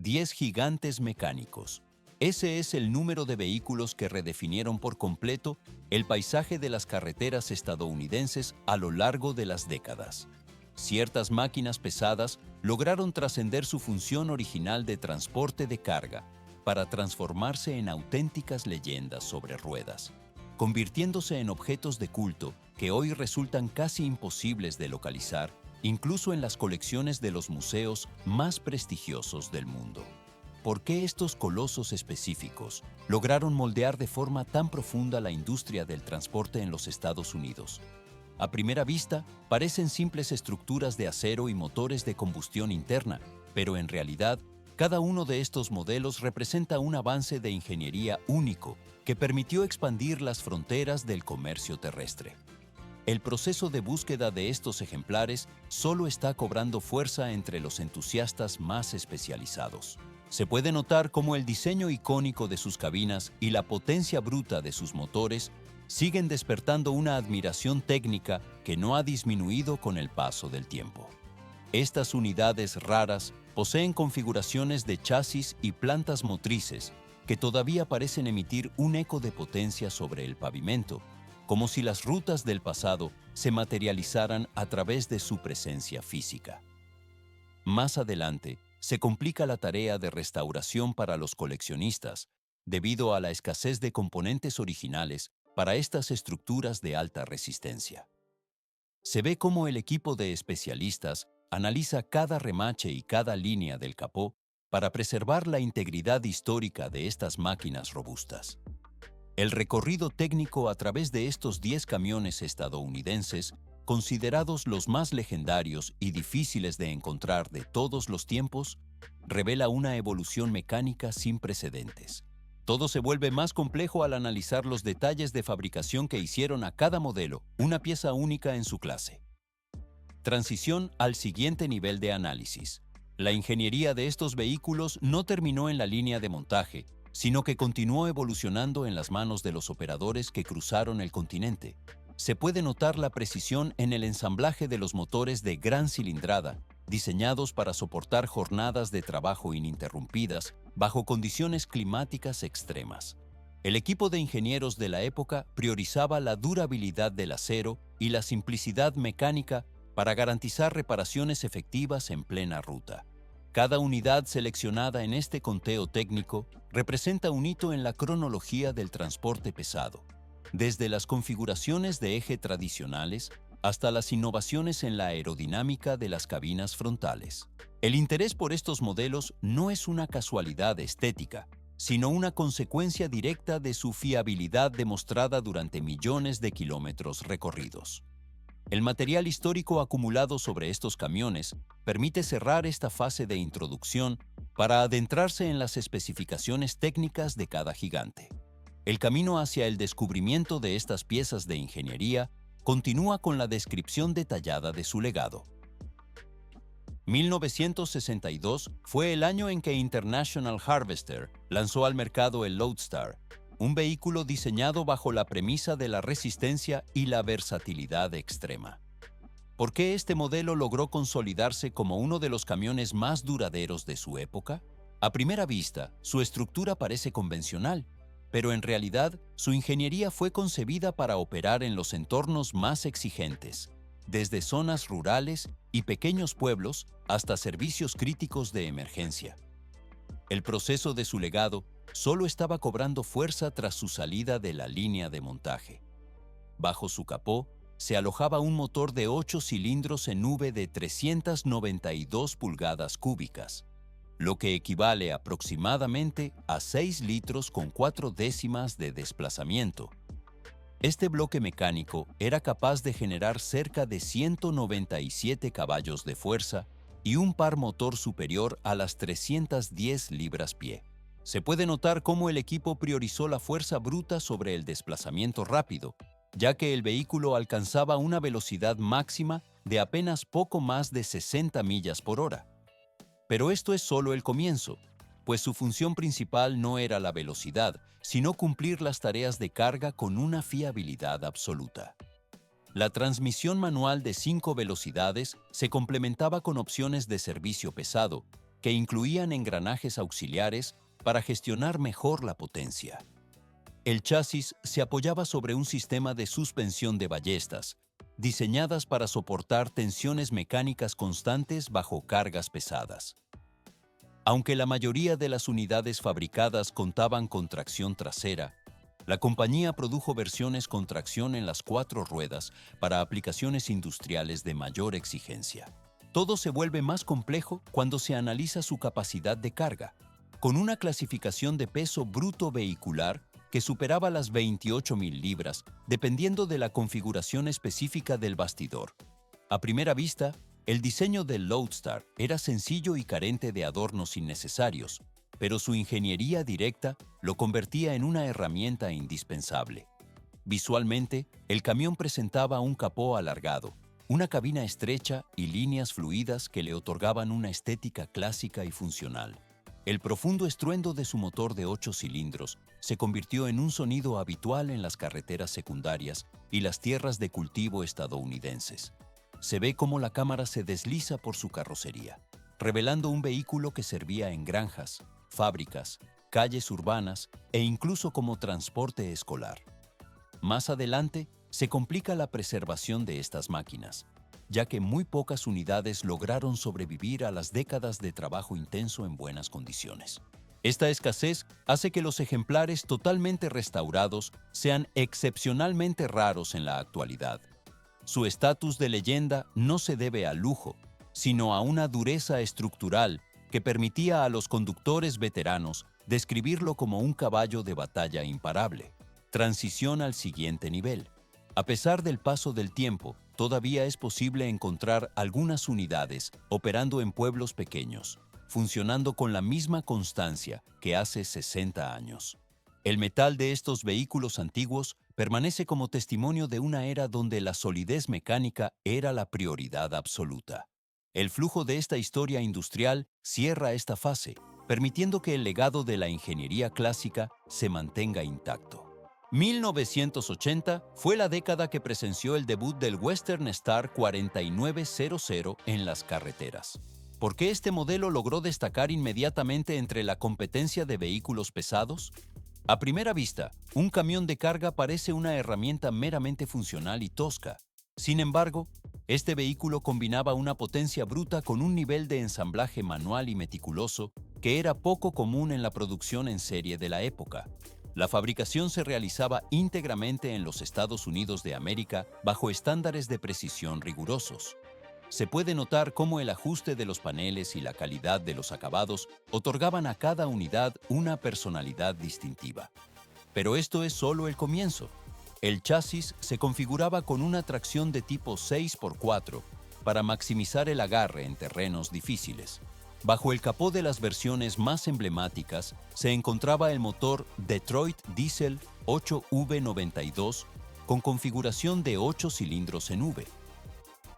10 gigantes mecánicos. Ese es el número de vehículos que redefinieron por completo el paisaje de las carreteras estadounidenses a lo largo de las décadas. Ciertas máquinas pesadas lograron trascender su función original de transporte de carga para transformarse en auténticas leyendas sobre ruedas, convirtiéndose en objetos de culto que hoy resultan casi imposibles de localizar, incluso en las colecciones de los museos más prestigiosos del mundo. ¿Por qué estos colosos específicos lograron moldear de forma tan profunda la industria del transporte en los Estados Unidos? A primera vista, parecen simples estructuras de acero y motores de combustión interna, pero en realidad, cada uno de estos modelos representa un avance de ingeniería único que permitió expandir las fronteras del comercio terrestre. El proceso de búsqueda de estos ejemplares solo está cobrando fuerza entre los entusiastas más especializados. Se puede notar cómo el diseño icónico de sus cabinas y la potencia bruta de sus motores siguen despertando una admiración técnica que no ha disminuido con el paso del tiempo. Estas unidades raras poseen configuraciones de chasis y plantas motrices que todavía parecen emitir un eco de potencia sobre el pavimento, como si las rutas del pasado se materializaran a través de su presencia física. Más adelante, se complica la tarea de restauración para los coleccionistas, debido a la escasez de componentes originales para estas estructuras de alta resistencia. Se ve cómo el equipo de especialistas analiza cada remache y cada línea del capó para preservar la integridad histórica de estas máquinas robustas. El recorrido técnico a través de estos 10 camiones estadounidenses, considerados los más legendarios y difíciles de encontrar de todos los tiempos, revela una evolución mecánica sin precedentes. Todo se vuelve más complejo al analizar los detalles de fabricación que hicieron a cada modelo una pieza única en su clase. Transición al siguiente nivel de análisis. La ingeniería de estos vehículos no terminó en la línea de montaje, sino que continuó evolucionando en las manos de los operadores que cruzaron el continente. Se puede notar la precisión en el ensamblaje de los motores de gran cilindrada, diseñados para soportar jornadas de trabajo ininterrumpidas bajo condiciones climáticas extremas. El equipo de ingenieros de la época priorizaba la durabilidad del acero y la simplicidad mecánica para garantizar reparaciones efectivas en plena ruta. Cada unidad seleccionada en este conteo técnico representa un hito en la cronología del transporte pesado, desde las configuraciones de eje tradicionales hasta las innovaciones en la aerodinámica de las cabinas frontales. El interés por estos modelos no es una casualidad estética, sino una consecuencia directa de su fiabilidad demostrada durante millones de kilómetros recorridos. El material histórico acumulado sobre estos camiones permite cerrar esta fase de introducción para adentrarse en las especificaciones técnicas de cada gigante. El camino hacia el descubrimiento de estas piezas de ingeniería continúa con la descripción detallada de su legado. 1962 fue el año en que International Harvester lanzó al mercado el Loadstar, un vehículo diseñado bajo la premisa de la resistencia y la versatilidad extrema. ¿Por qué este modelo logró consolidarse como uno de los camiones más duraderos de su época? A primera vista, su estructura parece convencional, pero en realidad su ingeniería fue concebida para operar en los entornos más exigentes, desde zonas rurales y pequeños pueblos hasta servicios críticos de emergencia. El proceso de su legado solo estaba cobrando fuerza tras su salida de la línea de montaje. Bajo su capó se alojaba un motor de 8 cilindros en V de 392 pulgadas cúbicas, lo que equivale aproximadamente a 6 litros con 4 décimas de desplazamiento. Este bloque mecánico era capaz de generar cerca de 197 caballos de fuerza y un par motor superior a las 310 libras-pie. Se puede notar cómo el equipo priorizó la fuerza bruta sobre el desplazamiento rápido, ya que el vehículo alcanzaba una velocidad máxima de apenas poco más de 60 millas por hora. Pero esto es solo el comienzo, pues su función principal no era la velocidad, sino cumplir las tareas de carga con una fiabilidad absoluta. La transmisión manual de 5 velocidades se complementaba con opciones de servicio pesado, que incluían engranajes auxiliares para gestionar mejor la potencia. El chasis se apoyaba sobre un sistema de suspensión de ballestas, diseñadas para soportar tensiones mecánicas constantes bajo cargas pesadas. Aunque la mayoría de las unidades fabricadas contaban con tracción trasera, la compañía produjo versiones con tracción en las 4 ruedas para aplicaciones industriales de mayor exigencia. Todo se vuelve más complejo cuando se analiza su capacidad de carga, con una clasificación de peso bruto vehicular que superaba las 28.000 libras, dependiendo de la configuración específica del bastidor. A primera vista, el diseño del Loadstar era sencillo y carente de adornos innecesarios, pero su ingeniería directa lo convertía en una herramienta indispensable. Visualmente, el camión presentaba un capó alargado, una cabina estrecha y líneas fluidas que le otorgaban una estética clásica y funcional. El profundo estruendo de su motor de 8 cilindros se convirtió en un sonido habitual en las carreteras secundarias y las tierras de cultivo estadounidenses. Se ve cómo la cámara se desliza por su carrocería, revelando un vehículo que servía en granjas, fábricas, calles urbanas e incluso como transporte escolar. Más adelante, se complica la preservación de estas máquinas, ya que muy pocas unidades lograron sobrevivir a las décadas de trabajo intenso en buenas condiciones. Esta escasez hace que los ejemplares totalmente restaurados sean excepcionalmente raros en la actualidad. Su estatus de leyenda no se debe al lujo, sino a una dureza estructural que permitía a los conductores veteranos describirlo como un caballo de batalla imparable. Transición al siguiente nivel. A pesar del paso del tiempo, todavía es posible encontrar algunas unidades operando en pueblos pequeños, funcionando con la misma constancia que hace 60 años. El metal de estos vehículos antiguos permanece como testimonio de una era donde la solidez mecánica era la prioridad absoluta. El flujo de esta historia industrial cierra esta fase, permitiendo que el legado de la ingeniería clásica se mantenga intacto. 1980 fue la década que presenció el debut del Western Star 4900 en las carreteras. ¿Por qué este modelo logró destacar inmediatamente entre la competencia de vehículos pesados? A primera vista, un camión de carga parece una herramienta meramente funcional y tosca. Sin embargo, este vehículo combinaba una potencia bruta con un nivel de ensamblaje manual y meticuloso que era poco común en la producción en serie de la época. La fabricación se realizaba íntegramente en los Estados Unidos de América bajo estándares de precisión rigurosos. Se puede notar cómo el ajuste de los paneles y la calidad de los acabados otorgaban a cada unidad una personalidad distintiva. Pero esto es solo el comienzo. El chasis se configuraba con una tracción de tipo 6x4 para maximizar el agarre en terrenos difíciles. Bajo el capó de las versiones más emblemáticas se encontraba el motor Detroit Diesel 8V92 con configuración de 8 cilindros en V.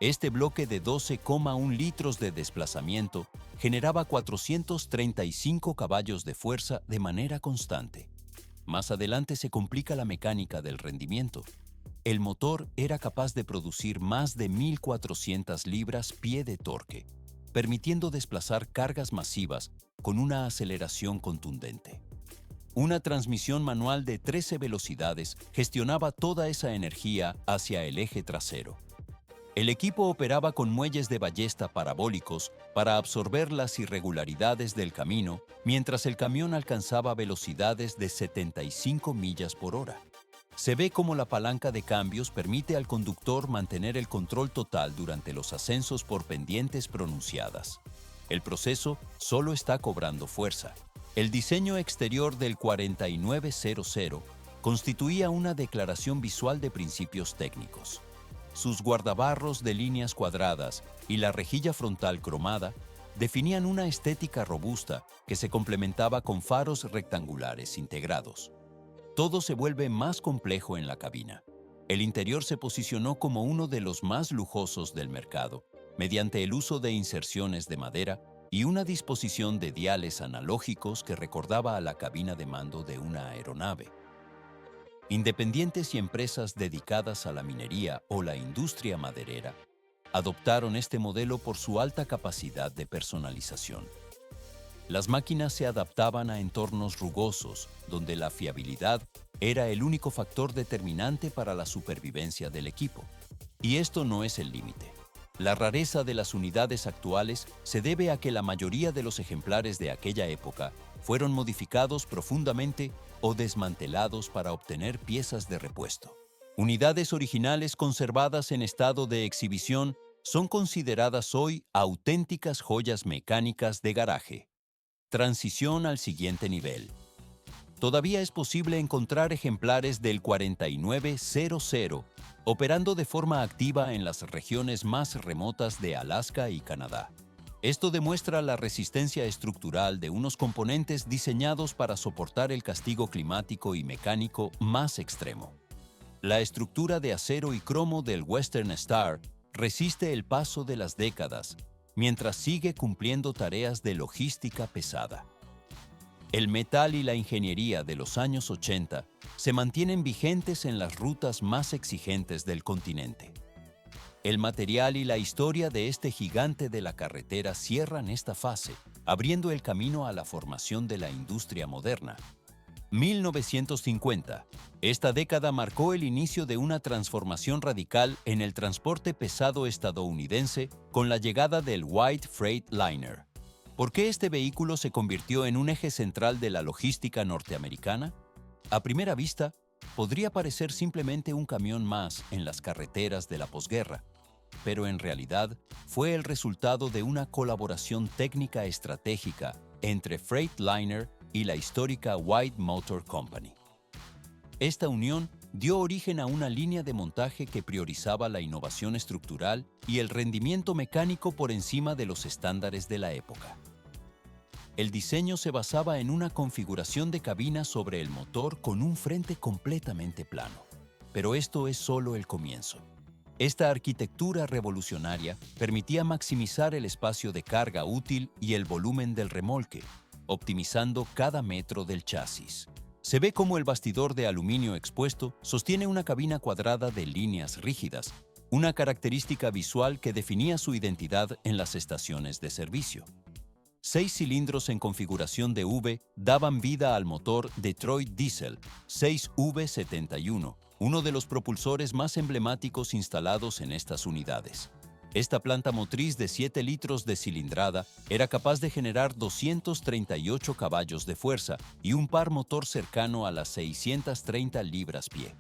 Este bloque de 12,1 litros de desplazamiento generaba 435 caballos de fuerza de manera constante. Más adelante se complica la mecánica del rendimiento. El motor era capaz de producir más de 1.400 libras-pie de torque, permitiendo desplazar cargas masivas con una aceleración contundente. Una transmisión manual de 13 velocidades gestionaba toda esa energía hacia el eje trasero. El equipo operaba con muelles de ballesta parabólicos para absorber las irregularidades del camino mientras el camión alcanzaba velocidades de 75 millas por hora. Se ve cómo la palanca de cambios permite al conductor mantener el control total durante los ascensos por pendientes pronunciadas. El proceso solo está cobrando fuerza. El diseño exterior del 4900 constituía una declaración visual de principios técnicos. Sus guardabarros de líneas cuadradas y la rejilla frontal cromada definían una estética robusta que se complementaba con faros rectangulares integrados. Todo se vuelve más complejo en la cabina. El interior se posicionó como uno de los más lujosos del mercado, mediante el uso de inserciones de madera y una disposición de diales analógicos que recordaba a la cabina de mando de una aeronave. Independientes y empresas dedicadas a la minería o la industria maderera adoptaron este modelo por su alta capacidad de personalización. Las máquinas se adaptaban a entornos rugosos, donde la fiabilidad era el único factor determinante para la supervivencia del equipo. Y esto no es el límite. La rareza de las unidades actuales se debe a que la mayoría de los ejemplares de aquella época fueron modificados profundamente o desmantelados para obtener piezas de repuesto. Unidades originales conservadas en estado de exhibición son consideradas hoy auténticas joyas mecánicas de garaje. Transición al siguiente nivel. Todavía es posible encontrar ejemplares del 4900 operando de forma activa en las regiones más remotas de Alaska y Canadá. Esto demuestra la resistencia estructural de unos componentes diseñados para soportar el castigo climático y mecánico más extremo. La estructura de acero y cromo del Western Star resiste el paso de las décadas, mientras sigue cumpliendo tareas de logística pesada. El metal y la ingeniería de los años 80 se mantienen vigentes en las rutas más exigentes del continente. El material y la historia de este gigante de la carretera cierran esta fase, abriendo el camino a la formación de la industria moderna. 1950. Esta década marcó el inicio de una transformación radical en el transporte pesado estadounidense con la llegada del White Freight Liner. ¿Por qué este vehículo se convirtió en un eje central de la logística norteamericana? A primera vista, podría parecer simplemente un camión más en las carreteras de la posguerra, pero en realidad fue el resultado de una colaboración técnica estratégica entre Freightliner y la histórica White Motor Company. Esta unión dio origen a una línea de montaje que priorizaba la innovación estructural y el rendimiento mecánico por encima de los estándares de la época. El diseño se basaba en una configuración de cabina sobre el motor con un frente completamente plano. Pero esto es solo el comienzo. Esta arquitectura revolucionaria permitía maximizar el espacio de carga útil y el volumen del remolque, optimizando cada metro del chasis. Se ve como el bastidor de aluminio expuesto sostiene una cabina cuadrada de líneas rígidas, una característica visual que definía su identidad en las estaciones de servicio. 6 cilindros en configuración de V daban vida al motor Detroit Diesel 6V71, uno de los propulsores más emblemáticos instalados en estas unidades. Esta planta motriz de 7 litros de cilindrada era capaz de generar 238 caballos de fuerza y un par motor cercano a las 630 libras-pie.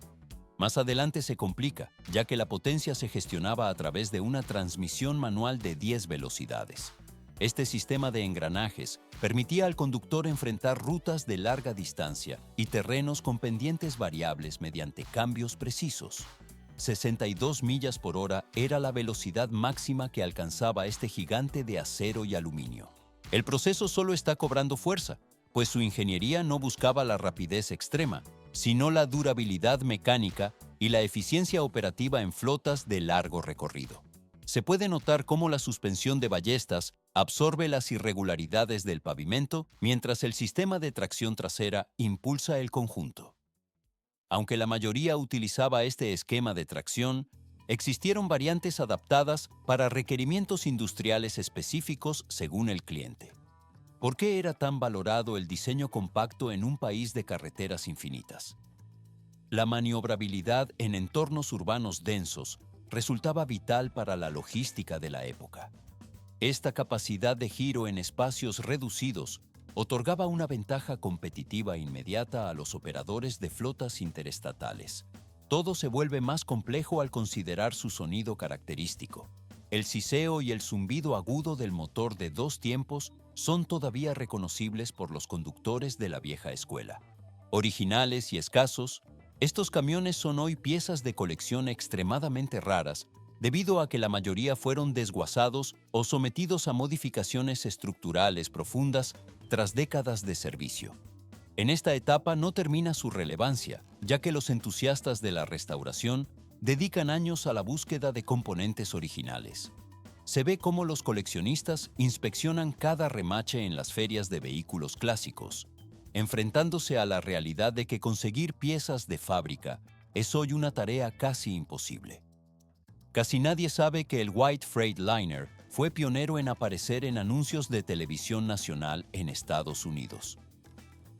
Más adelante se complica, ya que la potencia se gestionaba a través de una transmisión manual de 10 velocidades. Este sistema de engranajes permitía al conductor enfrentar rutas de larga distancia y terrenos con pendientes variables mediante cambios precisos. 62 millas por hora era la velocidad máxima que alcanzaba este gigante de acero y aluminio. El proceso solo está cobrando fuerza, pues su ingeniería no buscaba la rapidez extrema, sino la durabilidad mecánica y la eficiencia operativa en flotas de largo recorrido. Se puede notar cómo la suspensión de ballestas absorbe las irregularidades del pavimento, mientras el sistema de tracción trasera impulsa el conjunto. Aunque la mayoría utilizaba este esquema de tracción, existieron variantes adaptadas para requerimientos industriales específicos según el cliente. ¿Por qué era tan valorado el diseño compacto en un país de carreteras infinitas? La maniobrabilidad en entornos urbanos densos resultaba vital para la logística de la época. Esta capacidad de giro en espacios reducidos otorgaba una ventaja competitiva inmediata a los operadores de flotas interestatales. Todo se vuelve más complejo al considerar su sonido característico. El siseo y el zumbido agudo del motor de 2 tiempos son todavía reconocibles por los conductores de la vieja escuela. Originales y escasos, estos camiones son hoy piezas de colección extremadamente raras debido a que la mayoría fueron desguazados o sometidos a modificaciones estructurales profundas tras décadas de servicio. En esta etapa no termina su relevancia, ya que los entusiastas de la restauración dedican años a la búsqueda de componentes originales. Se ve cómo los coleccionistas inspeccionan cada remache en las ferias de vehículos clásicos, enfrentándose a la realidad de que conseguir piezas de fábrica es hoy una tarea casi imposible. Casi nadie sabe que el White Freight Liner fue pionero en aparecer en anuncios de televisión nacional en Estados Unidos.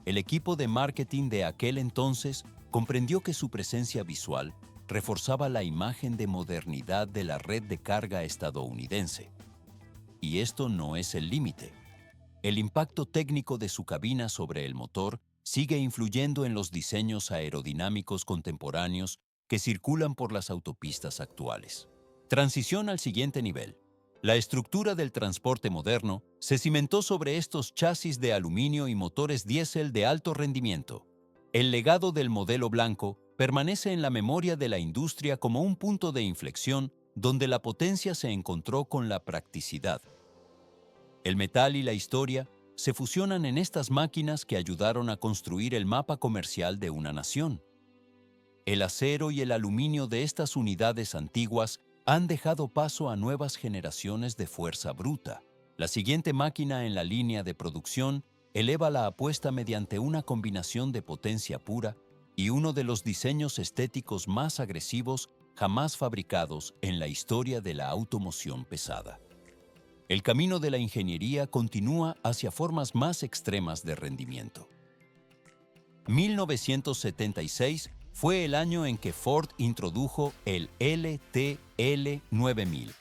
El equipo de marketing de aquel entonces comprendió que su presencia visual reforzaba la imagen de modernidad de la red de carga estadounidense. Y esto no es el límite. El impacto técnico de su cabina sobre el motor sigue influyendo en los diseños aerodinámicos contemporáneos que circulan por las autopistas actuales. Transición al siguiente nivel. La estructura del transporte moderno se cimentó sobre estos chasis de aluminio y motores diésel de alto rendimiento. El legado del modelo blanco permanece en la memoria de la industria como un punto de inflexión donde la potencia se encontró con la practicidad. El metal y la historia se fusionan en estas máquinas que ayudaron a construir el mapa comercial de una nación. El acero y el aluminio de estas unidades antiguas han dejado paso a nuevas generaciones de fuerza bruta. La siguiente máquina en la línea de producción eleva la apuesta mediante una combinación de potencia pura y uno de los diseños estéticos más agresivos jamás fabricados en la historia de la automoción pesada. El camino de la ingeniería continúa hacia formas más extremas de rendimiento. 1976 fue el año en que Ford introdujo el LTL 9000,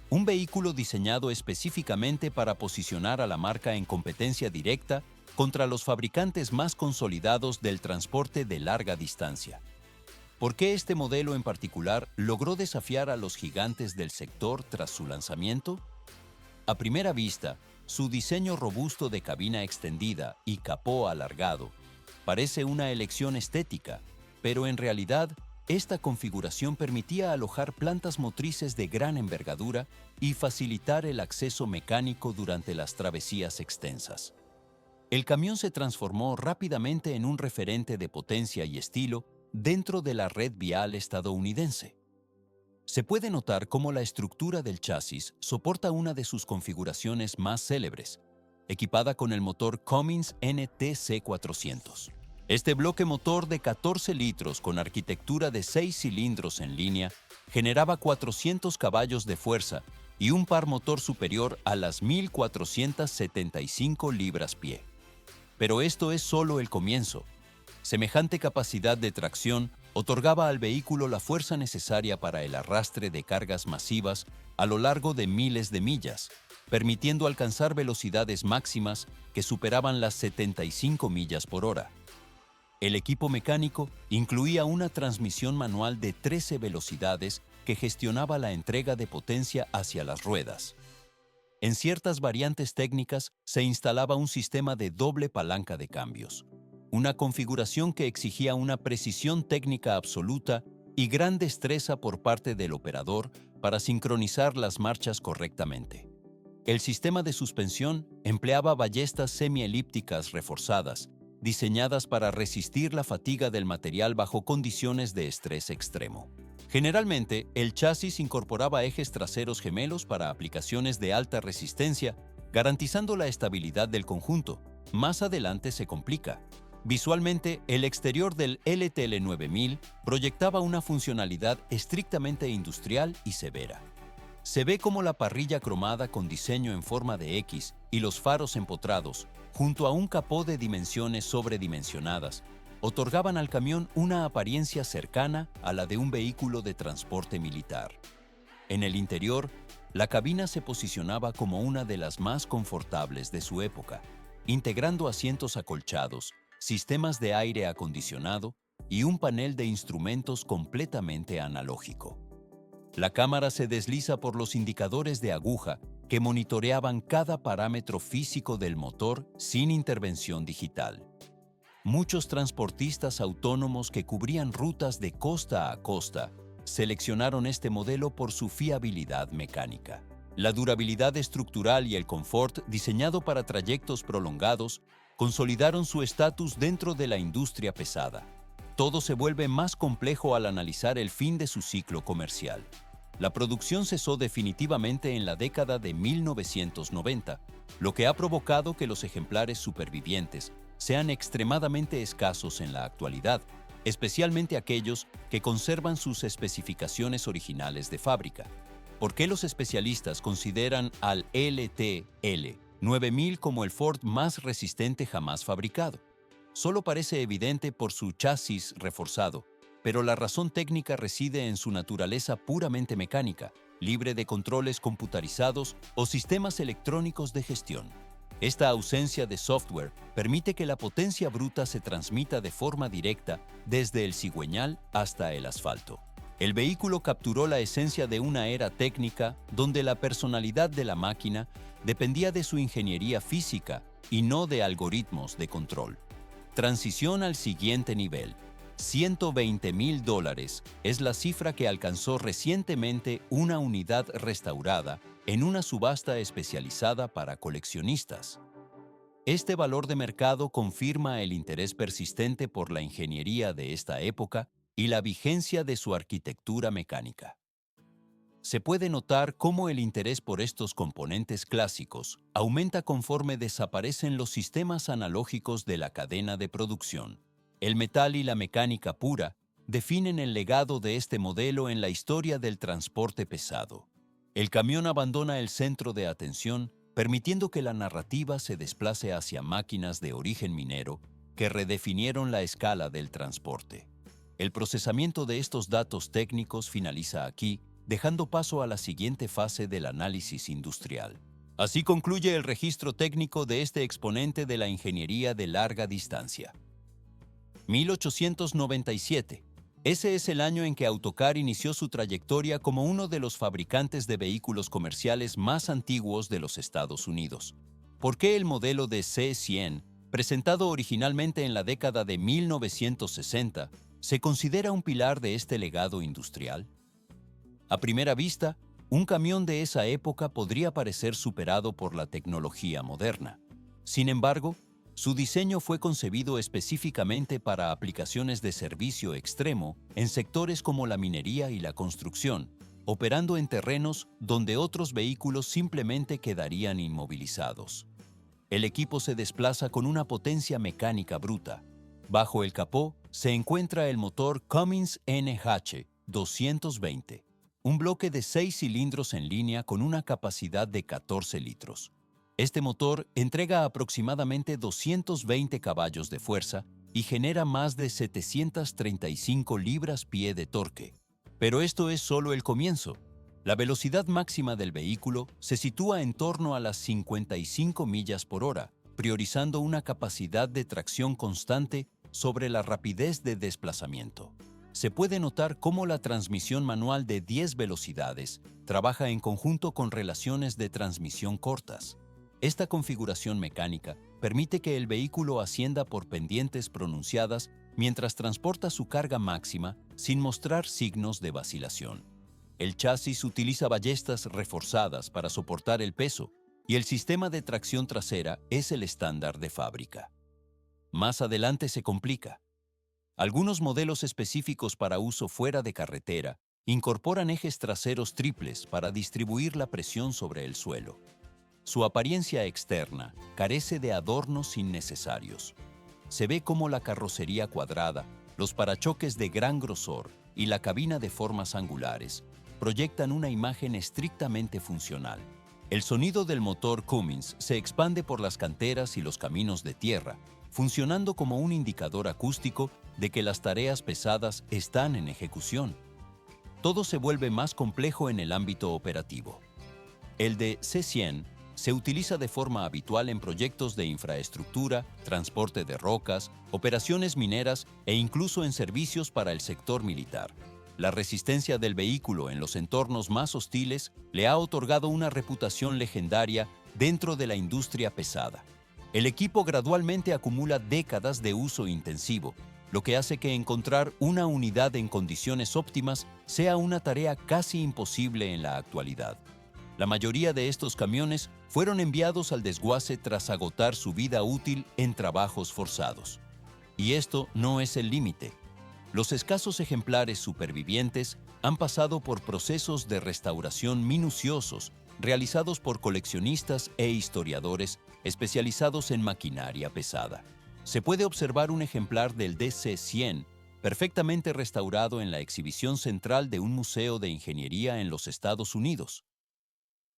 un vehículo diseñado específicamente para posicionar a la marca en competencia directa contra los fabricantes más consolidados del transporte de larga distancia. ¿Por qué este modelo en particular logró desafiar a los gigantes del sector tras su lanzamiento? A primera vista, su diseño robusto de cabina extendida y capó alargado parece una elección estética, pero en realidad, esta configuración permitía alojar plantas motrices de gran envergadura y facilitar el acceso mecánico durante las travesías extensas. El camión se transformó rápidamente en un referente de potencia y estilo dentro de la red vial estadounidense. Se puede notar cómo la estructura del chasis soporta una de sus configuraciones más célebres, equipada con el motor Cummins NTC 400. Este bloque motor de 14 litros con arquitectura de 6 cilindros en línea generaba 400 caballos de fuerza y un par motor superior a las 1.475 libras-pie. Pero esto es solo el comienzo. Semejante capacidad de tracción otorgaba al vehículo la fuerza necesaria para el arrastre de cargas masivas a lo largo de miles de millas, permitiendo alcanzar velocidades máximas que superaban las 75 millas por hora. El equipo mecánico incluía una transmisión manual de 13 velocidades que gestionaba la entrega de potencia hacia las ruedas. En ciertas variantes técnicas se instalaba un sistema de doble palanca de cambios, una configuración que exigía una precisión técnica absoluta y gran destreza por parte del operador para sincronizar las marchas correctamente. El sistema de suspensión empleaba ballestas semielípticas reforzadas, diseñadas para resistir la fatiga del material bajo condiciones de estrés extremo. Generalmente, el chasis incorporaba ejes traseros gemelos para aplicaciones de alta resistencia, garantizando la estabilidad del conjunto. Más adelante se complica. Visualmente, el exterior del LTL 9000 proyectaba una funcionalidad estrictamente industrial y severa. Se ve como la parrilla cromada con diseño en forma de X y los faros empotrados, junto a un capó de dimensiones sobredimensionadas, otorgaban al camión una apariencia cercana a la de un vehículo de transporte militar. En el interior, la cabina se posicionaba como una de las más confortables de su época, integrando asientos acolchados, sistemas de aire acondicionado y un panel de instrumentos completamente analógico. La cámara se desliza por los indicadores de aguja que monitoreaban cada parámetro físico del motor sin intervención digital. Muchos transportistas autónomos que cubrían rutas de costa a costa seleccionaron este modelo por su fiabilidad mecánica. La durabilidad estructural y el confort diseñado para trayectos prolongados consolidaron su estatus dentro de la industria pesada. Todo se vuelve más complejo al analizar el fin de su ciclo comercial. La producción cesó definitivamente en la década de 1990, lo que ha provocado que los ejemplares supervivientes sean extremadamente escasos en la actualidad, especialmente aquellos que conservan sus especificaciones originales de fábrica. ¿Por qué los especialistas consideran al LTL 9000 como el Ford más resistente jamás fabricado? Solo parece evidente por su chasis reforzado, pero la razón técnica reside en su naturaleza puramente mecánica, libre de controles computarizados o sistemas electrónicos de gestión. Esta ausencia de software permite que la potencia bruta se transmita de forma directa desde el cigüeñal hasta el asfalto. El vehículo capturó la esencia de una era técnica donde la personalidad de la máquina dependía de su ingeniería física y no de algoritmos de control. Transición al siguiente nivel. $120,000 es la cifra que alcanzó recientemente una unidad restaurada en una subasta especializada para coleccionistas. Este valor de mercado confirma el interés persistente por la ingeniería de esta época y la vigencia de su arquitectura mecánica. Se puede notar cómo el interés por estos componentes clásicos aumenta conforme desaparecen los sistemas analógicos de la cadena de producción. El metal y la mecánica pura definen el legado de este modelo en la historia del transporte pesado. El camión abandona el centro de atención, permitiendo que la narrativa se desplace hacia máquinas de origen minero que redefinieron la escala del transporte. El procesamiento de estos datos técnicos finaliza aquí, dejando paso a la siguiente fase del análisis industrial. Así concluye el registro técnico de este exponente de la ingeniería de larga distancia. 1897. Ese es el año en que Autocar inició su trayectoria como uno de los fabricantes de vehículos comerciales más antiguos de los Estados Unidos. ¿Por qué el modelo de C100, presentado originalmente en la década de 1960, se considera un pilar de este legado industrial? A primera vista, un camión de esa época podría parecer superado por la tecnología moderna. Sin embargo, su diseño fue concebido específicamente para aplicaciones de servicio extremo en sectores como la minería y la construcción, operando en terrenos donde otros vehículos simplemente quedarían inmovilizados. El equipo se desplaza con una potencia mecánica bruta. Bajo el capó se encuentra el motor Cummins NH220, un bloque de 6 cilindros en línea con una capacidad de 14 litros. Este motor entrega aproximadamente 220 caballos de fuerza y genera más de 735 libras-pie de torque. Pero esto es solo el comienzo. La velocidad máxima del vehículo se sitúa en torno a las 55 millas por hora, priorizando una capacidad de tracción constante sobre la rapidez de desplazamiento. Se puede notar cómo la transmisión manual de 10 velocidades trabaja en conjunto con relaciones de transmisión cortas. Esta configuración mecánica permite que el vehículo ascienda por pendientes pronunciadas mientras transporta su carga máxima sin mostrar signos de vacilación. El chasis utiliza ballestas reforzadas para soportar el peso y el sistema de tracción trasera es el estándar de fábrica. Más adelante se complica. Algunos modelos específicos para uso fuera de carretera incorporan ejes traseros triples para distribuir la presión sobre el suelo. Su apariencia externa carece de adornos innecesarios. Se ve como la carrocería cuadrada, los parachoques de gran grosor y la cabina de formas angulares proyectan una imagen estrictamente funcional. El sonido del motor Cummins se expande por las canteras y los caminos de tierra, funcionando como un indicador acústico de que las tareas pesadas están en ejecución. Todo se vuelve más complejo en el ámbito operativo. El de C100 se utiliza de forma habitual en proyectos de infraestructura, transporte de rocas, operaciones mineras e incluso en servicios para el sector militar. La resistencia del vehículo en los entornos más hostiles le ha otorgado una reputación legendaria dentro de la industria pesada. El equipo gradualmente acumula décadas de uso intensivo, lo que hace que encontrar una unidad en condiciones óptimas sea una tarea casi imposible en la actualidad. La mayoría de estos camiones fueron enviados al desguace tras agotar su vida útil en trabajos forzados. Y esto no es el límite. Los escasos ejemplares supervivientes han pasado por procesos de restauración minuciosos realizados por coleccionistas e historiadores especializados en maquinaria pesada. Se puede observar un ejemplar del DC-100 perfectamente restaurado en la exhibición central de un museo de ingeniería en los Estados Unidos.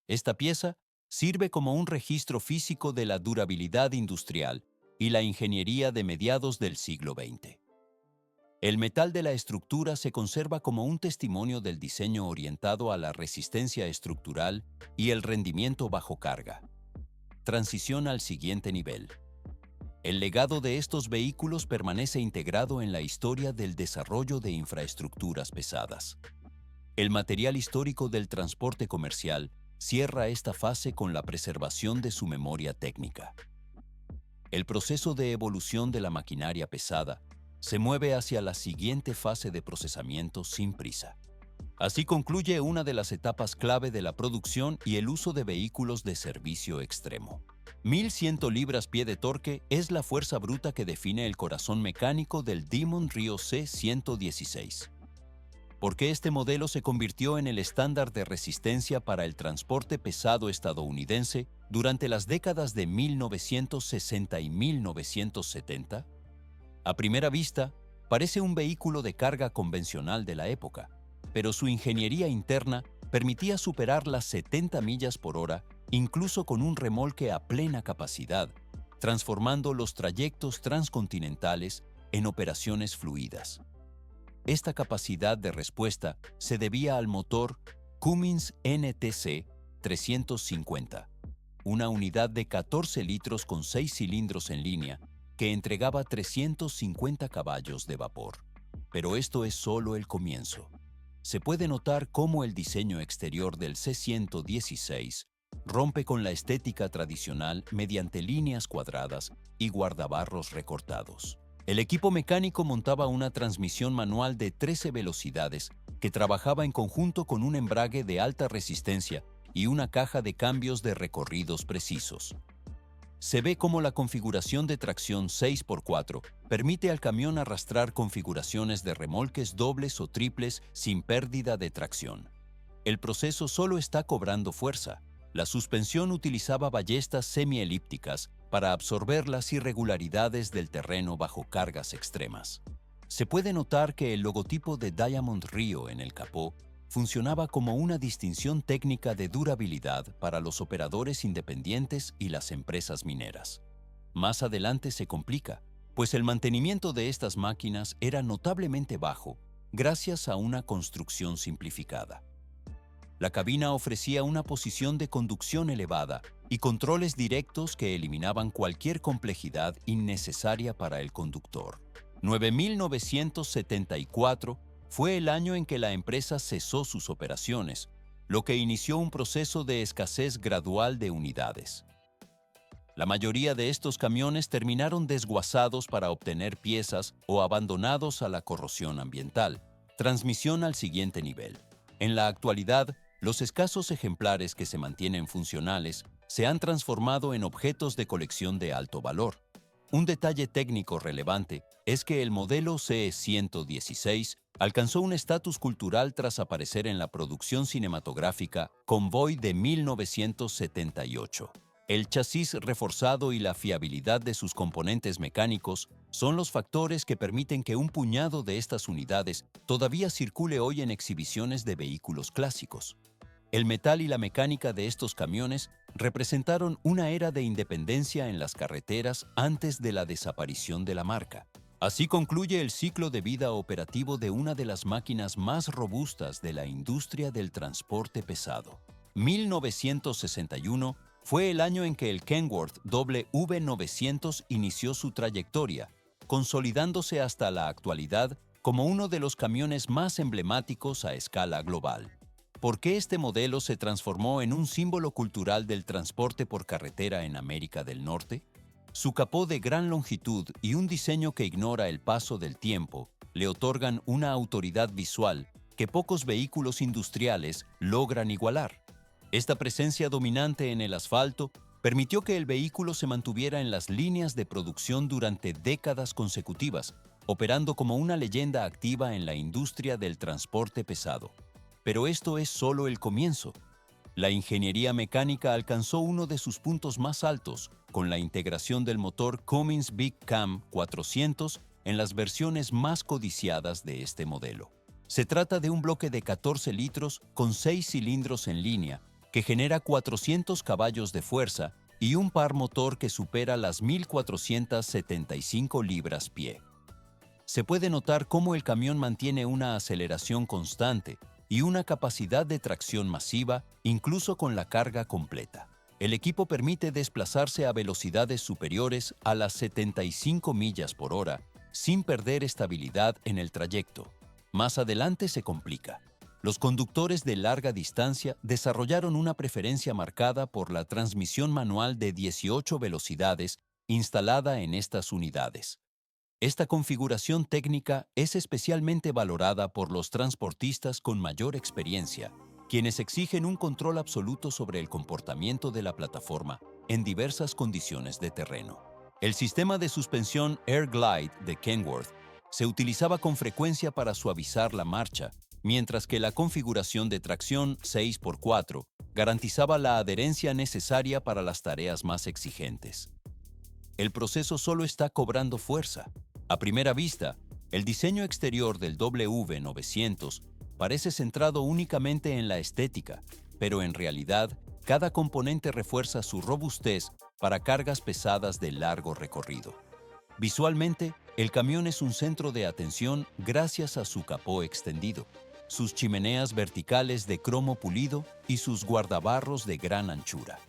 Esta pieza sirve como un registro físico de la durabilidad industrial y la ingeniería de mediados del siglo XX. El metal de la estructura se conserva como un testimonio del diseño orientado a la resistencia estructural y el rendimiento bajo carga. Transición al siguiente nivel. El legado de estos vehículos permanece integrado en la historia del desarrollo de infraestructuras pesadas. El material histórico del transporte comercial cierra esta fase con la preservación de su memoria técnica. El proceso de evolución de la maquinaria pesada se mueve hacia la siguiente fase de procesamiento sin prisa. Así concluye una de las etapas clave de la producción y el uso de vehículos de servicio extremo. 1100 libras-pie de torque es la fuerza bruta que define el corazón mecánico del Demon Rio C-116. ¿Por qué este modelo se convirtió en el estándar de resistencia para el transporte pesado estadounidense durante las décadas de 1960 y 1970? A primera vista, parece un vehículo de carga convencional de la época, pero su ingeniería interna permitía superar las 70 millas por hora incluso con un remolque a plena capacidad, transformando los trayectos transcontinentales en operaciones fluidas. Esta capacidad de respuesta se debía al motor Cummins NTC 350, una unidad de 14 litros con 6 cilindros en línea que entregaba 350 caballos de vapor. Pero esto es solo el comienzo. Se puede notar cómo el diseño exterior del C-116 rompe con la estética tradicional mediante líneas cuadradas y guardabarros recortados. El equipo mecánico montaba una transmisión manual de 13 velocidades que trabajaba en conjunto con un embrague de alta resistencia y una caja de cambios de recorridos precisos. Se ve cómo la configuración de tracción 6x4 permite al camión arrastrar configuraciones de remolques dobles o triples sin pérdida de tracción. El proceso solo está cobrando fuerza. La suspensión utilizaba ballestas semielípticas para absorber las irregularidades del terreno bajo cargas extremas. Se puede notar que el logotipo de Diamond Rio en el capó funcionaba como una distinción técnica de durabilidad para los operadores independientes y las empresas mineras. Más adelante se complica, pues el mantenimiento de estas máquinas era notablemente bajo gracias a una construcción simplificada. La cabina ofrecía una posición de conducción elevada y controles directos que eliminaban cualquier complejidad innecesaria para el conductor. 9.974 fue el año en que la empresa cesó sus operaciones, lo que inició un proceso de escasez gradual de unidades. La mayoría de estos camiones terminaron desguazados para obtener piezas o abandonados a la corrosión ambiental. Transmisión al siguiente nivel. En la actualidad, los escasos ejemplares que se mantienen funcionales se han transformado en objetos de colección de alto valor. Un detalle técnico relevante es que el modelo C-116 alcanzó un estatus cultural tras aparecer en la producción cinematográfica Convoy de 1978. El chasis reforzado y la fiabilidad de sus componentes mecánicos son los factores que permiten que un puñado de estas unidades todavía circule hoy en exhibiciones de vehículos clásicos. El metal y la mecánica de estos camiones representaron una era de independencia en las carreteras antes de la desaparición de la marca. Así concluye el ciclo de vida operativo de una de las máquinas más robustas de la industria del transporte pesado. 1961 fue el año en que el Kenworth W900 inició su trayectoria, consolidándose hasta la actualidad como uno de los camiones más emblemáticos a escala global. ¿Por qué este modelo se transformó en un símbolo cultural del transporte por carretera en América del Norte? Su capó de gran longitud y un diseño que ignora el paso del tiempo le otorgan una autoridad visual que pocos vehículos industriales logran igualar. Esta presencia dominante en el asfalto permitió que el vehículo se mantuviera en las líneas de producción durante décadas consecutivas, operando como una leyenda activa en la industria del transporte pesado. Pero esto es solo el comienzo. La ingeniería mecánica alcanzó uno de sus puntos más altos con la integración del motor Cummins Big Cam 400 en las versiones más codiciadas de este modelo. Se trata de un bloque de 14 litros con 6 cilindros en línea que genera 400 caballos de fuerza y un par motor que supera las 1.475 libras-pie. Se puede notar cómo el camión mantiene una aceleración constante y una capacidad de tracción masiva, incluso con la carga completa. El equipo permite desplazarse a velocidades superiores a las 75 millas por hora sin perder estabilidad en el trayecto. Más adelante se complica. Los conductores de larga distancia desarrollaron una preferencia marcada por la transmisión manual de 18 velocidades instalada en estas unidades. Esta configuración técnica es especialmente valorada por los transportistas con mayor experiencia, quienes exigen un control absoluto sobre el comportamiento de la plataforma en diversas condiciones de terreno. El sistema de suspensión Air Glide de Kenworth se utilizaba con frecuencia para suavizar la marcha, mientras que la configuración de tracción 6x4 garantizaba la adherencia necesaria para las tareas más exigentes. El proceso solo está cobrando fuerza. A primera vista, el diseño exterior del W900 parece centrado únicamente en la estética, pero en realidad, cada componente refuerza su robustez para cargas pesadas de largo recorrido. Visualmente, el camión es un centro de atención gracias a su capó extendido, sus chimeneas verticales de cromo pulido y sus guardabarros de gran anchura.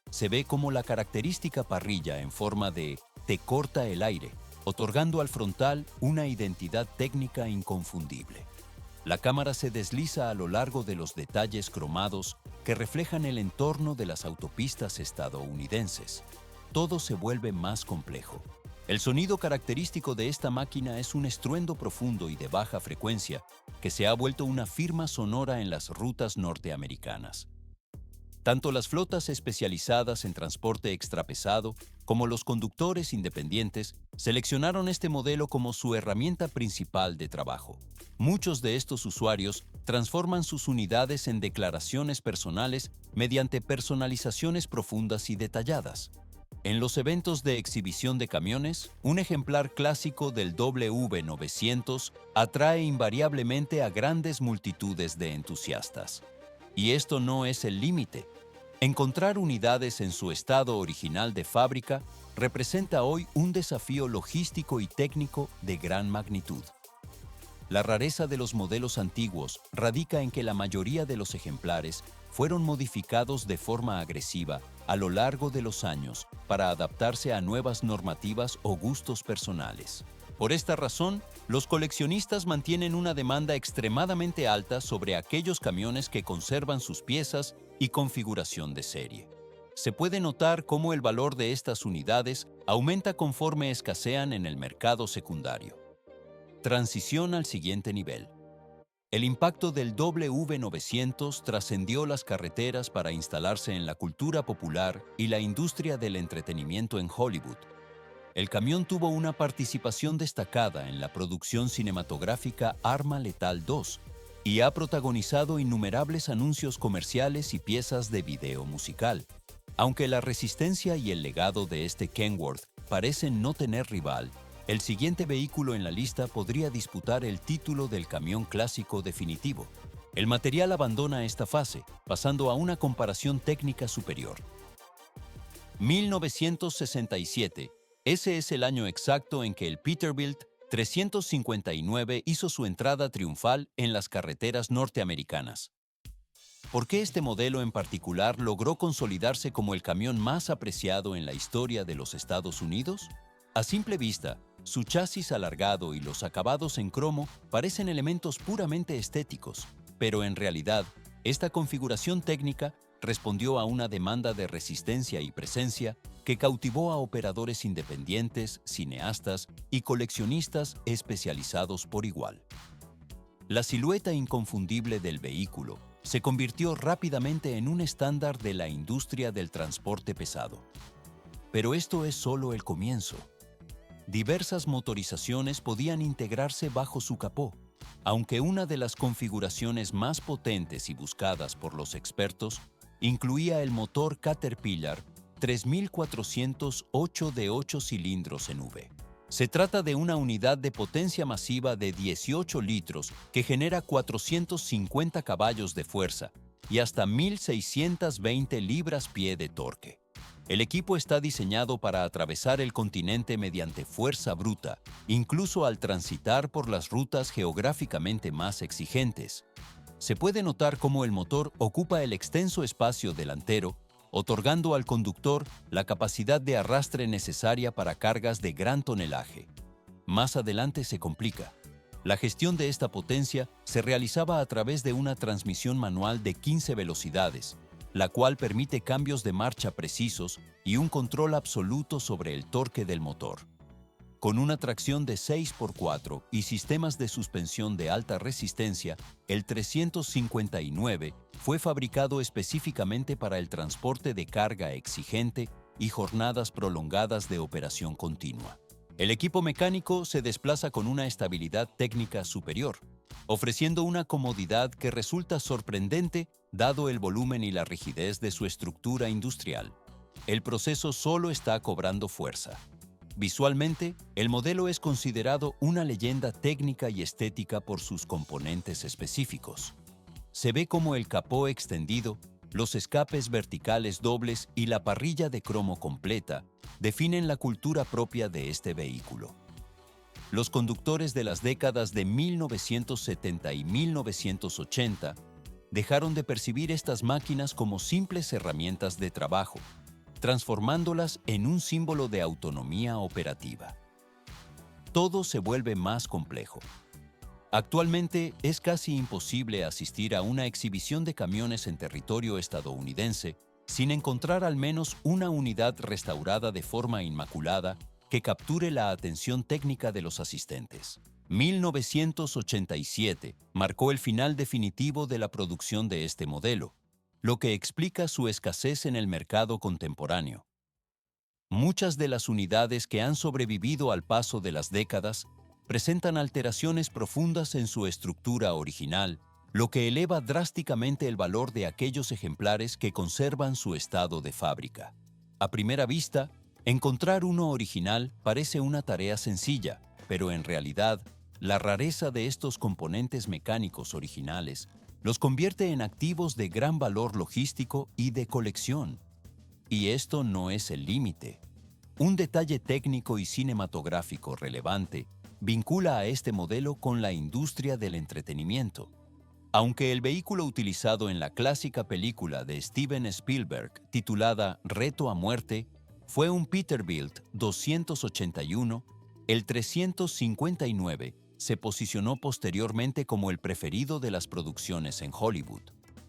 Se ve como la característica parrilla en forma de "te corta el aire", otorgando al frontal una identidad técnica inconfundible. La cámara se desliza a lo largo de los detalles cromados que reflejan el entorno de las autopistas estadounidenses. Todo se vuelve más complejo. El sonido característico de esta máquina es un estruendo profundo y de baja frecuencia que se ha vuelto una firma sonora en las rutas norteamericanas. Tanto las flotas especializadas en transporte extrapesado como los conductores independientes seleccionaron este modelo como su herramienta principal de trabajo. Muchos de estos usuarios transforman sus unidades en declaraciones personales mediante personalizaciones profundas y detalladas. En los eventos de exhibición de camiones, un ejemplar clásico del W900 atrae invariablemente a grandes multitudes de entusiastas. Y esto no es el límite. Encontrar unidades en su estado original de fábrica representa hoy un desafío logístico y técnico de gran magnitud. La rareza de los modelos antiguos radica en que la mayoría de los ejemplares fueron modificados de forma agresiva a lo largo de los años para adaptarse a nuevas normativas o gustos personales. Por esta razón, los coleccionistas mantienen una demanda extremadamente alta sobre aquellos camiones que conservan sus piezas y configuración de serie. Se puede notar cómo el valor de estas unidades aumenta conforme escasean en el mercado secundario. Transición al siguiente nivel. El impacto del W900 trascendió las carreteras para instalarse en la cultura popular y la industria del entretenimiento en Hollywood. El camión tuvo una participación destacada en la producción cinematográfica Arma Letal 2 y ha protagonizado innumerables anuncios comerciales y piezas de video musical. Aunque la resistencia y el legado de este Kenworth parecen no tener rival, el siguiente vehículo en la lista podría disputar el título del camión clásico definitivo. El material abandona esta fase, pasando a una comparación técnica superior. 1967. Ese es el año exacto en que el Peterbilt 359 hizo su entrada triunfal en las carreteras norteamericanas. ¿Por qué este modelo en particular logró consolidarse como el camión más apreciado en la historia de los Estados Unidos? A simple vista, su chasis alargado y los acabados en cromo parecen elementos puramente estéticos, pero en realidad, esta configuración técnica respondió a una demanda de resistencia y presencia que cautivó a operadores independientes, cineastas y coleccionistas especializados por igual. La silueta inconfundible del vehículo se convirtió rápidamente en un estándar de la industria del transporte pesado. Pero esto es solo el comienzo. Diversas motorizaciones podían integrarse bajo su capó, aunque una de las configuraciones más potentes y buscadas por los expertos incluía el motor Caterpillar 3408 de 8 cilindros en V. Se trata de una unidad de potencia masiva de 18 litros que genera 450 caballos de fuerza y hasta 1.620 libras-pie de torque. El equipo está diseñado para atravesar el continente mediante fuerza bruta, incluso al transitar por las rutas geográficamente más exigentes. Se puede notar cómo el motor ocupa el extenso espacio delantero, otorgando al conductor la capacidad de arrastre necesaria para cargas de gran tonelaje. Más adelante se complica. La gestión de esta potencia se realizaba a través de una transmisión manual de 15 velocidades, la cual permite cambios de marcha precisos y un control absoluto sobre el torque del motor. Con una tracción de 6x4 y sistemas de suspensión de alta resistencia, el 359 fue fabricado específicamente para el transporte de carga exigente y jornadas prolongadas de operación continua. El equipo mecánico se desplaza con una estabilidad técnica superior, ofreciendo una comodidad que resulta sorprendente dado el volumen y la rigidez de su estructura industrial. El proceso solo está cobrando fuerza. Visualmente, el modelo es considerado una leyenda técnica y estética por sus componentes específicos. Se ve como el capó extendido, los escapes verticales dobles y la parrilla de cromo completa definen la cultura propia de este vehículo. Los conductores de las décadas de 1970 y 1980 dejaron de percibir estas máquinas como simples herramientas de trabajo, transformándolas en un símbolo de autonomía operativa. Todo se vuelve más complejo. Actualmente es casi imposible asistir a una exhibición de camiones en territorio estadounidense sin encontrar al menos una unidad restaurada de forma inmaculada que capture la atención técnica de los asistentes. 1987 marcó el final definitivo de la producción de este modelo, lo que explica su escasez en el mercado contemporáneo. Muchas de las unidades que han sobrevivido al paso de las décadas presentan alteraciones profundas en su estructura original, lo que eleva drásticamente el valor de aquellos ejemplares que conservan su estado de fábrica. A primera vista, encontrar uno original parece una tarea sencilla, pero en realidad, la rareza de estos componentes mecánicos originales los convierte en activos de gran valor logístico y de colección. Y esto no es el límite. Un detalle técnico y cinematográfico relevante vincula a este modelo con la industria del entretenimiento. Aunque el vehículo utilizado en la clásica película de Steven Spielberg titulada Reto a Muerte fue un Peterbilt 281, el 359 se posicionó posteriormente como el preferido de las producciones en Hollywood.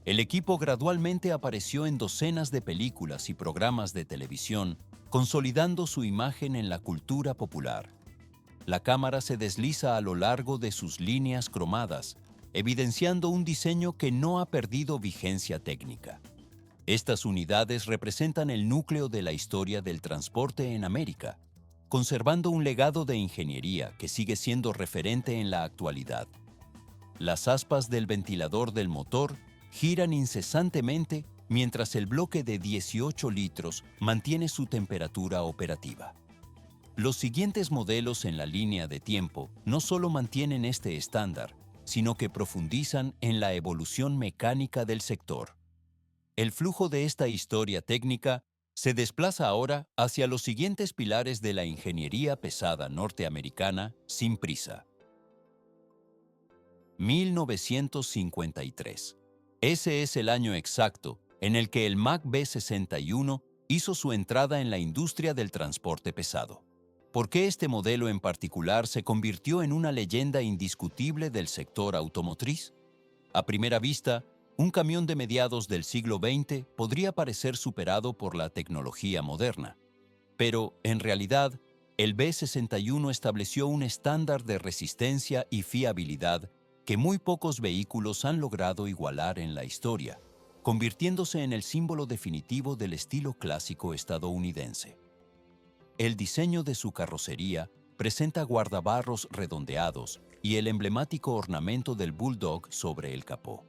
El equipo gradualmente apareció en docenas de películas y programas de televisión, consolidando su imagen en la cultura popular. La cámara se desliza a lo largo de sus líneas cromadas, evidenciando un diseño que no ha perdido vigencia técnica. Estas unidades representan el núcleo de la historia del transporte en América, conservando un legado de ingeniería que sigue siendo referente en la actualidad. Las aspas del ventilador del motor giran incesantemente mientras el bloque de 18 litros mantiene su temperatura operativa. Los siguientes modelos en la línea de tiempo no solo mantienen este estándar, sino que profundizan en la evolución mecánica del sector. El flujo de esta historia técnica se desplaza ahora hacia los siguientes pilares de la ingeniería pesada norteamericana sin prisa. 1953. Ese es el año exacto en el que el Mack B61 hizo su entrada en la industria del transporte pesado. ¿Por qué este modelo en particular se convirtió en una leyenda indiscutible del sector automotriz? A primera vista, un camión de mediados del siglo XX podría parecer superado por la tecnología moderna. Pero, en realidad, el B61 estableció un estándar de resistencia y fiabilidad que muy pocos vehículos han logrado igualar en la historia, convirtiéndose en el símbolo definitivo del estilo clásico estadounidense. El diseño de su carrocería presenta guardabarros redondeados y el emblemático ornamento del Bulldog sobre el capó.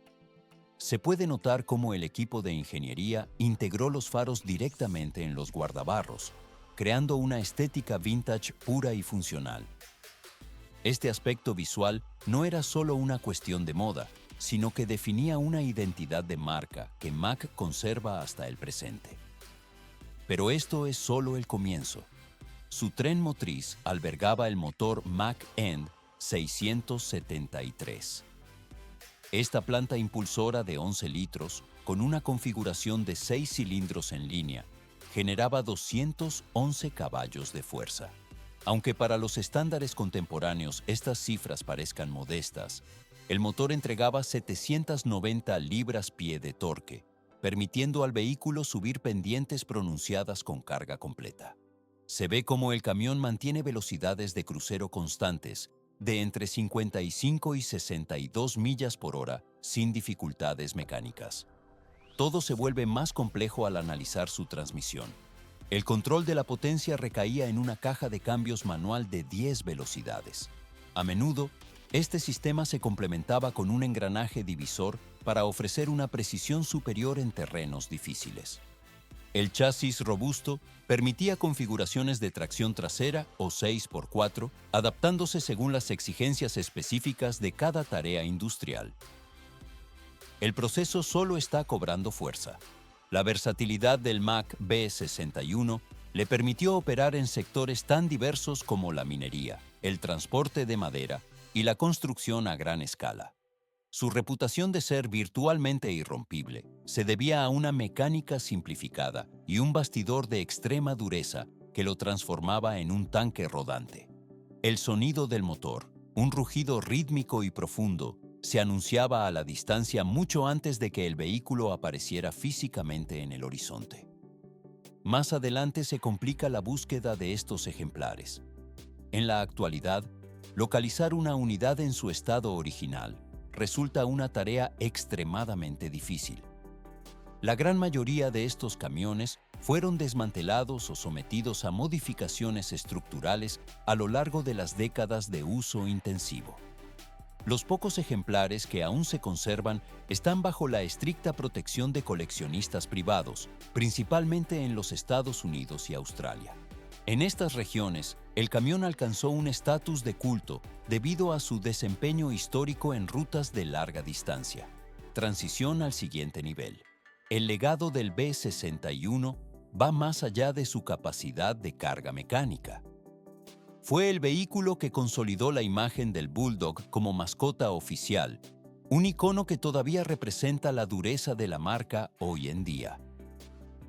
Se puede notar cómo el equipo de ingeniería integró los faros directamente en los guardabarros, creando una estética vintage pura y funcional. Este aspecto visual no era solo una cuestión de moda, sino que definía una identidad de marca que Mack conserva hasta el presente. Pero esto es solo el comienzo. Su tren motriz albergaba el motor Mack End 673. Esta planta impulsora de 11 litros, con una configuración de 6 cilindros en línea, generaba 211 caballos de fuerza. Aunque para los estándares contemporáneos estas cifras parezcan modestas, el motor entregaba 790 libras-pie de torque, permitiendo al vehículo subir pendientes pronunciadas con carga completa. Se ve cómo el camión mantiene velocidades de crucero constantes de entre 55 y 62 millas por hora sin dificultades mecánicas. Todo se vuelve más complejo al analizar su transmisión. El control de la potencia recaía en una caja de cambios manual de 10 velocidades. A menudo, este sistema se complementaba con un engranaje divisor para ofrecer una precisión superior en terrenos difíciles. El chasis robusto permitía configuraciones de tracción trasera o 6x4, adaptándose según las exigencias específicas de cada tarea industrial. El proceso solo está cobrando fuerza. La versatilidad del Mack B61 le permitió operar en sectores tan diversos como la minería, el transporte de madera y la construcción a gran escala. Su reputación de ser virtualmente irrompible se debía a una mecánica simplificada y un bastidor de extrema dureza que lo transformaba en un tanque rodante. El sonido del motor, un rugido rítmico y profundo, se anunciaba a la distancia mucho antes de que el vehículo apareciera físicamente en el horizonte. Más adelante se complica la búsqueda de estos ejemplares. En la actualidad, localizar una unidad en su estado original resulta una tarea extremadamente difícil. La gran mayoría de estos camiones fueron desmantelados o sometidos a modificaciones estructurales a lo largo de las décadas de uso intensivo. Los pocos ejemplares que aún se conservan están bajo la estricta protección de coleccionistas privados, principalmente en los Estados Unidos y Australia. En estas regiones, el camión alcanzó un estatus de culto debido a su desempeño histórico en rutas de larga distancia. Transición al siguiente nivel. El legado del B61 va más allá de su capacidad de carga mecánica. Fue el vehículo que consolidó la imagen del Bulldog como mascota oficial, un icono que todavía representa la dureza de la marca hoy en día.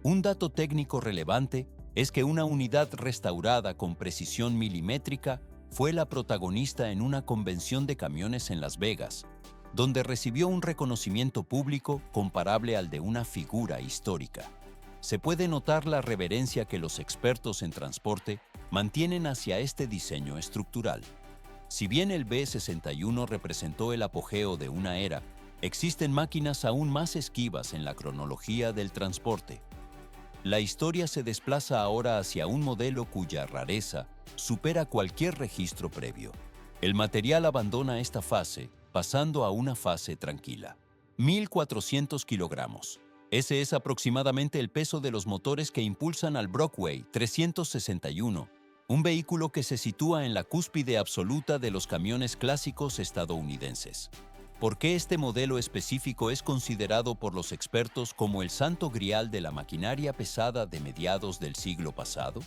Un dato técnico relevante es que una unidad restaurada con precisión milimétrica fue la protagonista en una convención de camiones en Las Vegas, donde recibió un reconocimiento público comparable al de una figura histórica. Se puede notar la reverencia que los expertos en transporte mantienen hacia este diseño estructural. Si bien el B61 representó el apogeo de una era, existen máquinas aún más esquivas en la cronología del transporte. La historia se desplaza ahora hacia un modelo cuya rareza supera cualquier registro previo. El material abandona esta fase, pasando a una fase tranquila. 1.400 kilogramos. Ese es aproximadamente el peso de los motores que impulsan al Brockway 361, un vehículo que se sitúa en la cúspide absoluta de los camiones clásicos estadounidenses. ¿Por qué este modelo específico es considerado por los expertos como el santo grial de la maquinaria pesada de mediados del siglo pasado?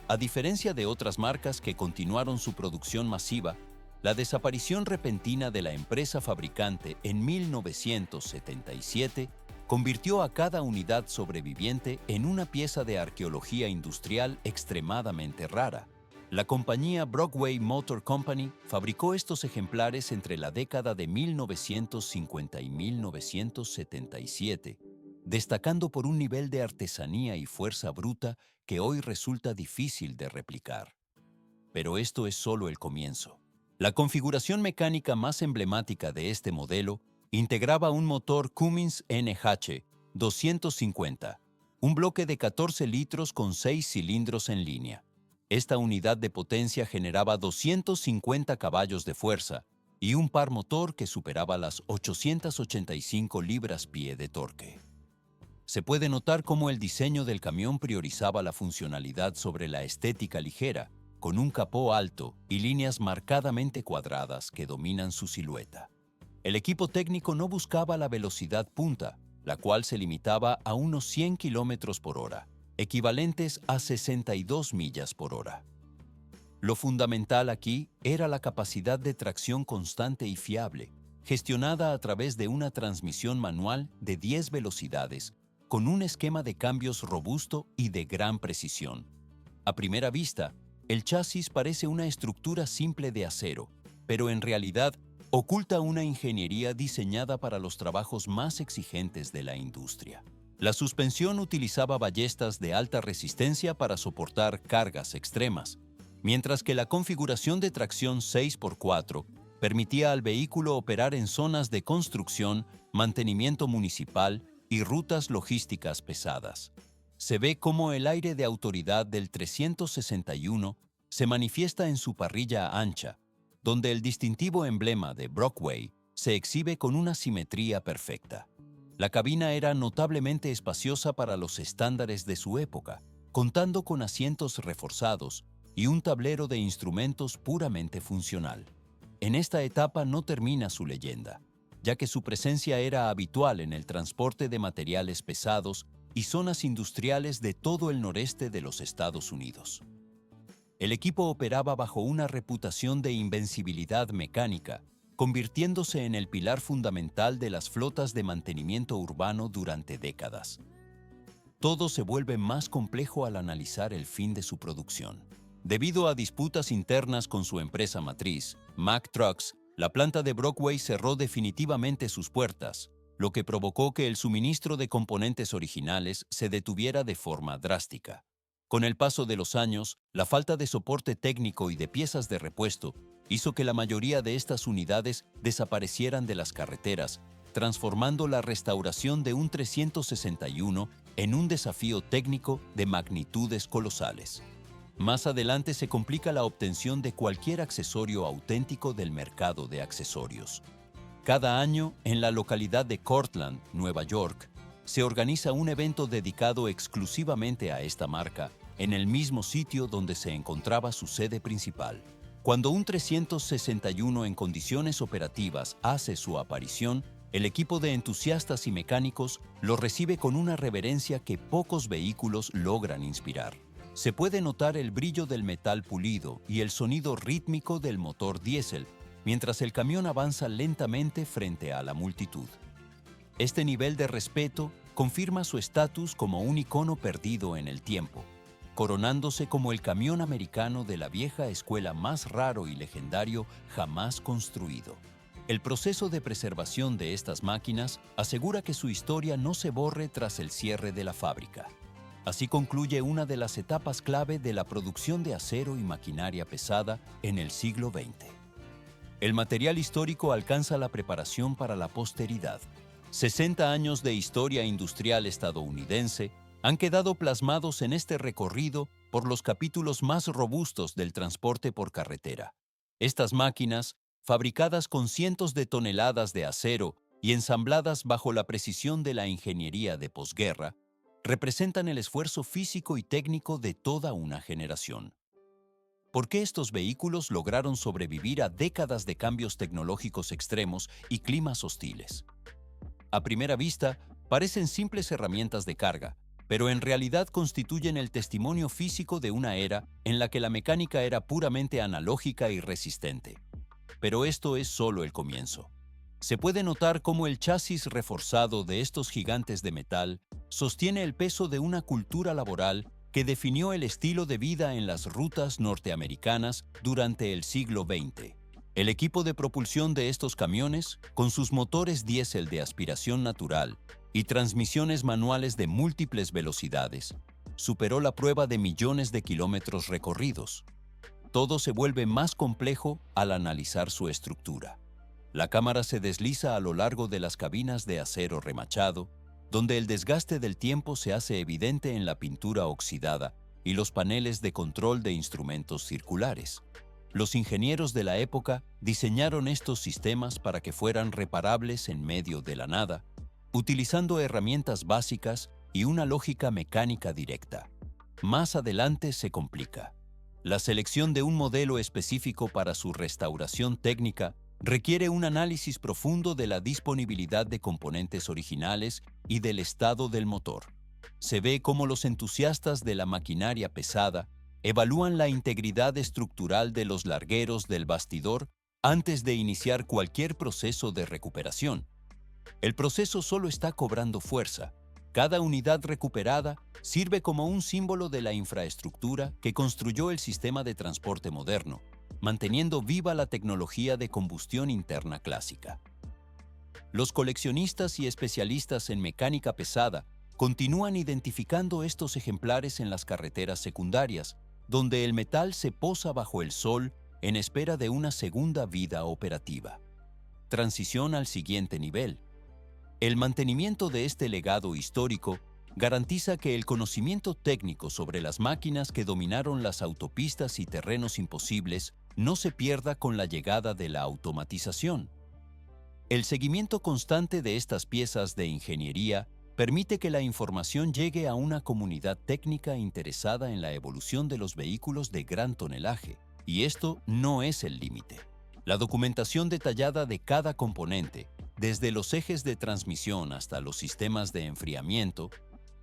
A diferencia de otras marcas que continuaron su producción masiva, la desaparición repentina de la empresa fabricante en 1977 convirtió a cada unidad sobreviviente en una pieza de arqueología industrial extremadamente rara. La compañía Brockway Motor Company fabricó estos ejemplares entre la década de 1950 y 1977, destacando por un nivel de artesanía y fuerza bruta que hoy resulta difícil de replicar. Pero esto es solo el comienzo. La configuración mecánica más emblemática de este modelo integraba un motor Cummins NH 250, un bloque de 14 litros con 6 cilindros en línea. Esta unidad de potencia generaba 250 caballos de fuerza y un par motor que superaba las 885 libras-pie de torque. Se puede notar cómo el diseño del camión priorizaba la funcionalidad sobre la estética ligera, con un capó alto y líneas marcadamente cuadradas que dominan su silueta. El equipo técnico no buscaba la velocidad punta, la cual se limitaba a unos 100 km por hora, equivalentes a 62 millas por hora. Lo fundamental aquí era la capacidad de tracción constante y fiable, gestionada a través de una transmisión manual de 10 velocidades, con un esquema de cambios robusto y de gran precisión. A primera vista, el chasis parece una estructura simple de acero, pero en realidad oculta una ingeniería diseñada para los trabajos más exigentes de la industria. La suspensión utilizaba ballestas de alta resistencia para soportar cargas extremas, mientras que la configuración de tracción 6x4 permitía al vehículo operar en zonas de construcción, mantenimiento municipal y rutas logísticas pesadas. Se ve cómo el aire de autoridad del 361 se manifiesta en su parrilla ancha, donde el distintivo emblema de Brockway se exhibe con una simetría perfecta. La cabina era notablemente espaciosa para los estándares de su época, contando con asientos reforzados y un tablero de instrumentos puramente funcional. En esta etapa no termina su leyenda, ya que su presencia era habitual en el transporte de materiales pesados y zonas industriales de todo el noreste de los Estados Unidos. El equipo operaba bajo una reputación de invencibilidad mecánica, convirtiéndose en el pilar fundamental de las flotas de mantenimiento urbano durante décadas. Todo se vuelve más complejo al analizar el fin de su producción. Debido a disputas internas con su empresa matriz, Mack Trucks, la planta de Brockway cerró definitivamente sus puertas, lo que provocó que el suministro de componentes originales se detuviera de forma drástica. Con el paso de los años, la falta de soporte técnico y de piezas de repuesto hizo que la mayoría de estas unidades desaparecieran de las carreteras, transformando la restauración de un 361 en un desafío técnico de magnitudes colosales. Más adelante se complica la obtención de cualquier accesorio auténtico del mercado de accesorios. Cada año, en la localidad de Cortland, Nueva York, se organiza un evento dedicado exclusivamente a esta marca, en el mismo sitio donde se encontraba su sede principal. Cuando un 361 en condiciones operativas hace su aparición, el equipo de entusiastas y mecánicos lo recibe con una reverencia que pocos vehículos logran inspirar. Se puede notar el brillo del metal pulido y el sonido rítmico del motor diésel, mientras el camión avanza lentamente frente a la multitud. Este nivel de respeto confirma su estatus como un icono perdido en el tiempo, coronándose como el camión americano de la vieja escuela más raro y legendario jamás construido. El proceso de preservación de estas máquinas asegura que su historia no se borre tras el cierre de la fábrica. Así concluye una de las etapas clave de la producción de acero y maquinaria pesada en el siglo XX. El material histórico alcanza la preparación para la posteridad. 60 años de historia industrial estadounidense han quedado plasmados en este recorrido por los capítulos más robustos del transporte por carretera. Estas máquinas, fabricadas con cientos de toneladas de acero y ensambladas bajo la precisión de la ingeniería de posguerra, representan el esfuerzo físico y técnico de toda una generación. ¿Por qué estos vehículos lograron sobrevivir a décadas de cambios tecnológicos extremos y climas hostiles? A primera vista, parecen simples herramientas de carga, pero en realidad constituyen el testimonio físico de una era en la que la mecánica era puramente analógica y resistente. Pero esto es solo el comienzo. Se puede notar cómo el chasis reforzado de estos gigantes de metal sostiene el peso de una cultura laboral que definió el estilo de vida en las rutas norteamericanas durante el siglo XX. El equipo de propulsión de estos camiones, con sus motores diésel de aspiración natural y transmisiones manuales de múltiples velocidades, superó la prueba de millones de kilómetros recorridos. Todo se vuelve más complejo al analizar su estructura. La cámara se desliza a lo largo de las cabinas de acero remachado, donde el desgaste del tiempo se hace evidente en la pintura oxidada y los paneles de control de instrumentos circulares. Los ingenieros de la época diseñaron estos sistemas para que fueran reparables en medio de la nada, utilizando herramientas básicas y una lógica mecánica directa. Más adelante se complica. La selección de un modelo específico para su restauración técnica requiere un análisis profundo de la disponibilidad de componentes originales y del estado del motor. Se ve cómo los entusiastas de la maquinaria pesada evalúan la integridad estructural de los largueros del bastidor antes de iniciar cualquier proceso de recuperación. El proceso solo está cobrando fuerza. Cada unidad recuperada sirve como un símbolo de la infraestructura que construyó el sistema de transporte moderno, manteniendo viva la tecnología de combustión interna clásica. Los coleccionistas y especialistas en mecánica pesada continúan identificando estos ejemplares en las carreteras secundarias, donde el metal se posa bajo el sol en espera de una segunda vida operativa. Transición al siguiente nivel. El mantenimiento de este legado histórico garantiza que el conocimiento técnico sobre las máquinas que dominaron las autopistas y terrenos imposibles no se pierda con la llegada de la automatización. El seguimiento constante de estas piezas de ingeniería permite que la información llegue a una comunidad técnica interesada en la evolución de los vehículos de gran tonelaje, y esto no es el límite. La documentación detallada de cada componente, desde los ejes de transmisión hasta los sistemas de enfriamiento,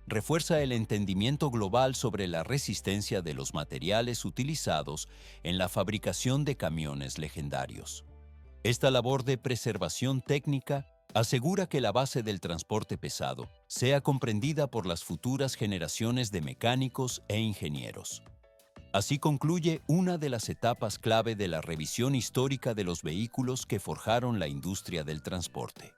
refuerza el entendimiento global sobre la resistencia de los materiales utilizados en la fabricación de camiones legendarios. Esta labor de preservación técnica asegura que la base del transporte pesado sea comprendida por las futuras generaciones de mecánicos e ingenieros. Así concluye una de las etapas clave de la revisión histórica de los vehículos que forjaron la industria del transporte.